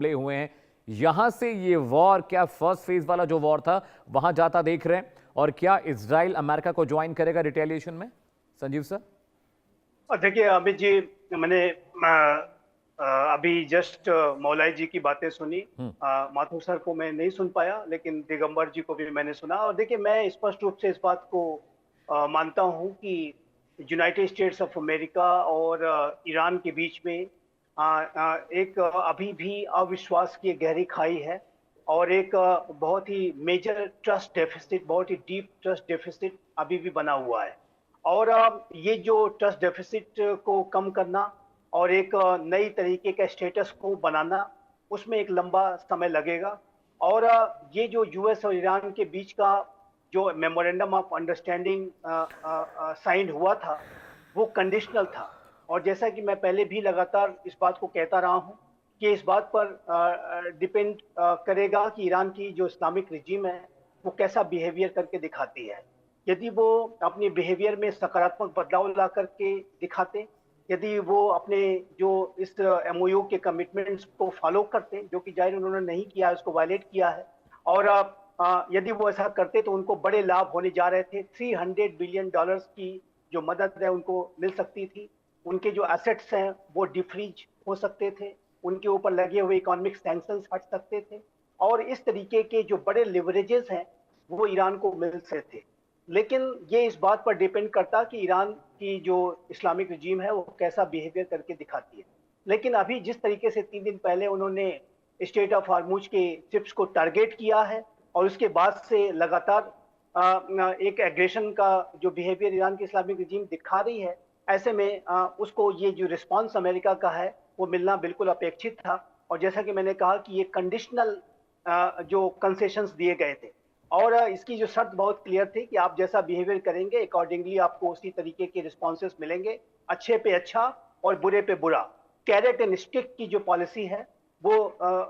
Play हुए हैं। यहां से ये वॉर क्या फर्स्ट फेज वाला जो वॉर था वहां जाता देख रहे हैं, और क्या इजराइल अमेरिका को ज्वाइन करेगा रिटेलिएशन में? संजीव सर। और देखिए अमित जी, मैंने अभी जस्ट मौलाई जी की बातें सुनी। माथुर सर को मैं नहीं सुन पाया, लेकिन दिगंबर जी को भी मैंने सुना। और देखिए, मैं स्पष्ट रूप से इस बात को मानता हूं कि यूनाइटेड स्टेट्स ऑफ अमेरिका और ईरान के बीच में एक अभी भी अविश्वास की गहरी खाई है, और एक बहुत ही मेजर ट्रस्ट डेफिसिट, बहुत ही डीप ट्रस्ट डेफिसिट अभी भी बना हुआ है। और ये जो ट्रस्ट डेफिसिट को कम करना और एक नई तरीके का स्टेटस को बनाना, उसमें एक लंबा समय लगेगा। और ये जो यूएस और ईरान के बीच का जो मेमोरेंडम ऑफ अंडरस्टैंडिंग साइन हुआ था, वो कंडीशनल था। और जैसा कि मैं पहले भी लगातार इस बात को कहता रहा हूं कि इस बात पर डिपेंड करेगा कि ईरान की जो इस्लामिक रिजीम है वो कैसा बिहेवियर करके दिखाती है। यदि वो अपने बिहेवियर में सकारात्मक बदलाव ला करके दिखाते, यदि वो अपने जो इस एमओयू के कमिटमेंट्स को फॉलो करते, जो कि जाहिर उन्होंने नहीं किया, उसको वायलेट किया है, और यदि वो ऐसा करते तो उनको बड़े लाभ होने जा रहे थे। $300 बिलियन की जो मदद है उनको मिल सकती थी। उनके जो एसेट्स हैं वो डिफ्रीज हो सकते थे, उनके ऊपर लगे हुए इकोनॉमिक सैंक्शंस हट सकते थे, और इस तरीके के जो बड़े लिवरेजेस हैं वो ईरान को मिल सकते थे। लेकिन ये इस बात पर डिपेंड करता कि ईरान की जो इस्लामिक रिजीम है वो कैसा बिहेवियर करके दिखाती है। लेकिन अभी जिस तरीके से 3 दिन पहले उन्होंने स्टेट ऑफ हार्मुज के शिप्स को टारगेट किया है, और उसके बाद से लगातार एक एग्रेशन का जो बिहेवियर ईरान की इस्लामिक रिजीम दिखा रही है, ऐसे में उसको ये जो रिस्पांस अमेरिका का है वो मिलना बिल्कुल अपेक्षित था। और जैसा कि मैंने कहा कि ये कंडीशनल जो कंसेशंस दिए गए थे, और इसकी जो शर्त बहुत क्लियर थी कि आप जैसा बिहेवियर करेंगे अकॉर्डिंगली आपको उसी तरीके के रिस्पॉन्सेस मिलेंगे, अच्छे पे अच्छा और बुरे पे बुरा। कैरेट एंड स्टिक की जो पॉलिसी है वो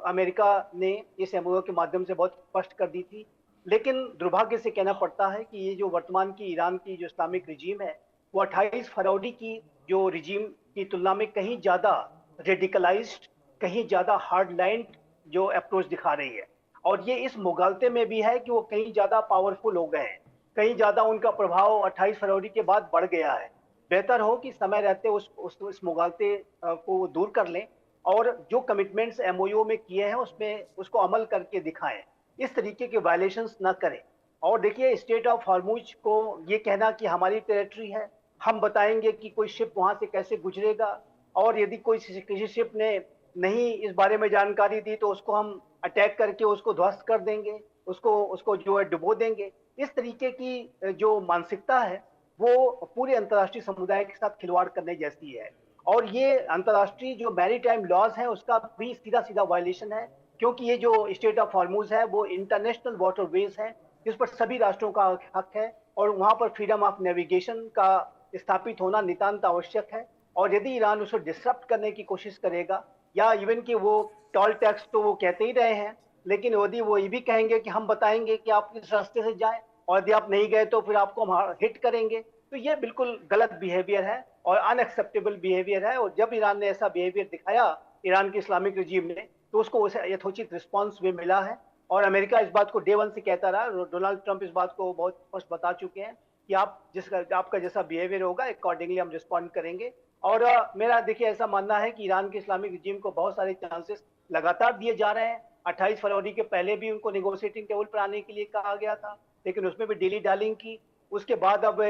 अमेरिका ने इस एमओयू के माध्यम से बहुत स्पष्ट कर दी थी। लेकिन दुर्भाग्य से कहना पड़ता है कि ये जो वर्तमान की ईरान की जो इस्लामिक रिजीम है वो 28 फरवरी की जो रिजीम की तुलना में कहीं ज्यादा रेडिकलाइज्ड, कहीं ज्यादा हार्ड लाइन जो अप्रोच दिखा रही है। और ये इस मुगालते में भी है कि वो कहीं ज्यादा पावरफुल हो गए हैं, कहीं ज्यादा उनका प्रभाव 28 फरवरी के बाद बढ़ गया है। बेहतर हो कि समय रहते इस मुगालते को दूर कर लें, और जो कमिटमेंट्स एमओयू में किए हैं उसमें उसको अमल करके दिखाएं, इस तरीके के वायलेशंस ना करें। और देखिए, स्टेट ऑफ हार्मुज को ये कहना कि हमारी टेरिटरी है, हम बताएंगे कि कोई शिप वहां से कैसे गुजरेगा, और यदि कोई किसी शिप ने नहीं इस बारे में जानकारी दी तो उसको हम अटैक करके उसको ध्वस्त कर देंगे, उसको उसको जो है डुबो देंगे। इस तरीके की जो मानसिकता है वो पूरे अंतर्राष्ट्रीय समुदाय के साथ खिलवाड़ करने जैसी है। और ये अंतर्राष्ट्रीय जो मैरीटाइम लॉज है उसका भी सीधा सीधा वायलेशन है, क्योंकि ये जो स्टेट ऑफ हॉर्मुज है वो इंटरनेशनल वाटरवेज है जिस पर सभी राष्ट्रों का हक है, और वहां पर फ्रीडम ऑफ नेविगेशन का स्थापित होना नितांत आवश्यक है। और यदि ईरान उसे डिसरप्ट करने की कोशिश करेगा, या इवन कि वो टोल टैक्स तो वो कहते ही रहे हैं, लेकिन यदि वो ये भी कहेंगे कि हम बताएंगे कि आप इस रास्ते से जाएं, और यदि आप नहीं गए तो फिर आपको हम हिट करेंगे, तो ये बिल्कुल गलत बिहेवियर है और अनएक्सेप्टेबल बिहेवियर है। और जब ईरान ने ऐसा बिहेवियर दिखाया, ईरान की इस्लामिक रिजीम ने, तो उसको उसे यथोचित रिस्पॉन्स भी मिला है। और अमेरिका इस बात को डे वन से कहता रहा, डोनाल्ड ट्रंप इस बात को बहुत स्पष्ट बता चुके हैं कि आपका जैसा बिहेवियर होगा अकॉर्डिंगली हम रिस्पॉन्ड करेंगे। और मेरा देखिए ऐसा मानना है कि ईरान के इस्लामिक रिजीम को बहुत सारे चांसेस लगातार दिए जा रहे हैं। 28 फरवरी के पहले भी उनको नेगोशिएटिंग टेबल पर आने के लिए कहा गया था, लेकिन उसमें भी डिली डालिंग की। उसके बाद अब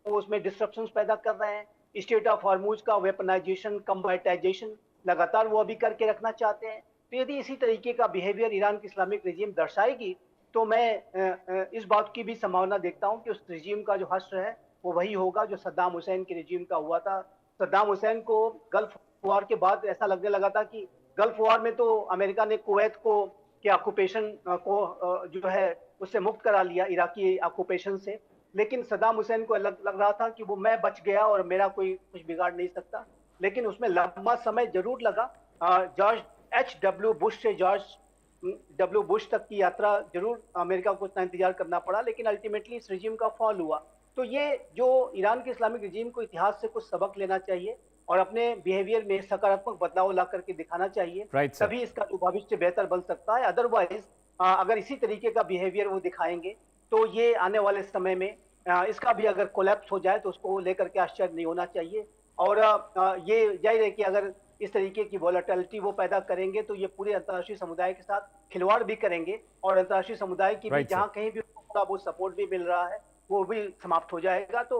उसमें डिस्ट्रप्शंस पैदा कर रहे हैं। स्टेट ऑफ हॉर्मुज का वेपनाइजेशन, कम्बैटाइजेशन लगातार वो अभी करके रखना चाहते हैं। तो यदि इसी तरीके का बिहेवियर ईरान की इस्लामिक रिजीम दर्शाएगी तो मैं इस बात की भी संभावना देखता हूं कि उस रिजीम का जो हश्र है वो वही होगा जो सद्दाम हुसैन के रिजीम का हुआ था। सद्दाम हुसैन को गल्फ वॉर के बाद ऐसा लगने लगा था कि गल्फ वॉर में तो अमेरिका ने कुवैत को के ऑक्यूपेशन को जो है उससे मुक्त करा लिया, इराकी ऑक्यूपेशन से। लेकिन सद्दाम हुसैन को लग रहा था कि वो मैं बच गया और मेरा कोई कुछ बिगाड़ नहीं सकता। लेकिन उसमें लंबा समय जरूर लगा। George H.W. बुश से जॉर्ज डब्ल्यू बुश तक की यात्रा जरूर अमेरिका को उतना इंतजार करना पड़ा, लेकिन अल्टीमेटली इस रिजीम का फॉल हुआ। तो ये जो ईरान के इस्लामिक रिजीम को इतिहास से कुछ सबक लेना चाहिए, और अपने बिहेवियर में सकारात्मक बदलाव ला करके दिखाना चाहिए। Right sir. तभी इसका जो भविष्य बेहतर बन सकता है। अदरवाइज अगर इसी तरीके का बिहेवियर वो दिखाएंगे तो ये आने वाले समय में इसका भी अगर कोलैप्स हो जाए तो उसको लेकर के आश्चर्य नहीं होना चाहिए। और ये जाहिर है कि अगर इस तरीके की वॉलेटिलिटी वो पैदा करेंगे तो ये पूरे अंतर्राष्ट्रीय समुदाय के साथ खिलवाड़ भी करेंगे और अंतर्राष्ट्रीय समुदाय की भी राइट सर। जहां कहीं भी थोड़ा बहुत सपोर्ट भी मिल रहा है वो भी समाप्त हो जाएगा। तो